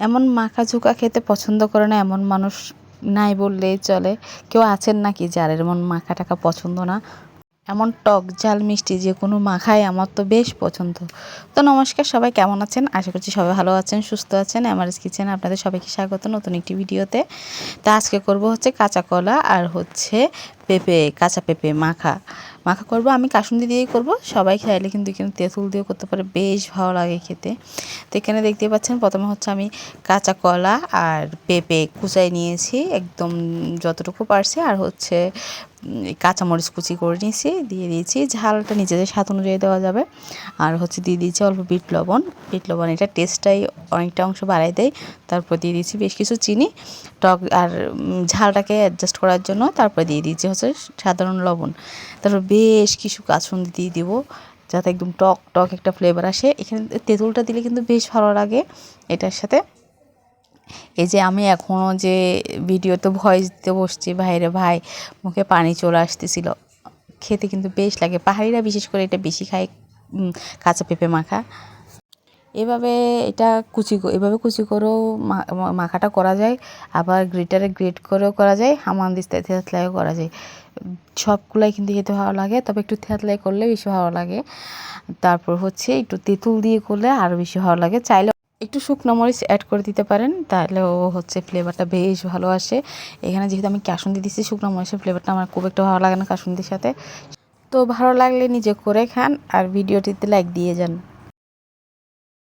এমন মাখা ঝোঁকা খেতে পছন্দ করে না এমন মানুষ নাই বললেই চলে। কেউ আছেন নাকি যার এমন মাখা টাকা পছন্দ না? এমন টক ঝাল মিষ্টি যে কোনো মাখাই আমার তো বেশ পছন্দ। তো নমস্কার, সবাই কেমন আছেন? আশা করছি সবাই ভালো আছেন, সুস্থ আছেন। এমআরএস কিচেনে আপনাদের সবাইকে স্বাগত নতুন একটি ভিডিওতে। তা আজকে করব হচ্ছে কাঁচা কলা আর হচ্ছে কাঁচা পেঁপে মাখা করব। আমি কাসুন্দি দিয়েই করব। সবাই চাইলে কিন্তু এখানে তেঁতুল দিয়েও করতে পারে, বেশ ভালো লাগে খেতে। তো এখানে দেখতে পাচ্ছেন প্রথমে হচ্ছে আমি কাঁচা কলা আর পেঁপে কুচাই নিয়েছি একদম যতটুকু পারছি, আর হচ্ছে কাঁচামরিচ কুচি করে নিয়েছি, দিয়ে দিয়েছি। ঝালটা নিজেদের স্বাদ অনুযায়ী দেওয়া যাবে। আর হচ্ছে দিয়ে দিয়েছি অল্প বিট লবণ। এটা টেস্টটাই অনেকটা অংশ বাড়াই দেয়। তারপর দিয়ে দিয়েছি বেশ কিছু চিনি, টক আর ঝালটাকে অ্যাডজাস্ট করার জন্য। তারপর দিয়ে দিয়েছি হচ্ছে সাধারণ লবণ। তারপর বেশ কিছু কাসুন্দি দিয়ে দিব যাতে একদম টক টক একটা ফ্লেভার আসে। এখানে তেঁতুলটা দিলে কিন্তু বেশ ভালো লাগে এটার সাথে। এই যে আমি এখনও যে ভিডিওতে ভয়েস দিতে বসছি, ভাইরে ভাই মুখে পানি চলে আসতেছিল। খেতে কিন্তু বেশ লাগে। পাহাড়িরা বিশেষ করে এটা বেশি খায়, কাঁচা পেঁপে মাখা। এভাবে এভাবে কুচি করেও মাখাটা করা যায়, আবার গ্রেটারে গ্রেট করেও করা যায়, হামানদিস্তায় থেতলায়ও করা যায়। সবগুলাই কিন্তু খেতে ভালো লাগে, তবে একটু থেতলাই করলে বেশি ভালো লাগে। তারপর হচ্ছে একটু তেঁতুল দিয়ে করলে আরও বেশি ভালো লাগে। চাইলে একটু শুকনো মরিচ অ্যাড করে দিতে পারেন, তাহলেও হচ্ছে ফ্লেভারটা বেশ ভালো আসে। এখানে যেহেতু আমি কাসুন্দি দিচ্ছি, শুকনো মরিচের ফ্লেভারটা আমার খুব একটা ভালো লাগে না কাসুন্দির সাথে। তো ভালো লাগলে নিজে করে খান আর ভিডিওটিতে লাইক দিয়ে যান।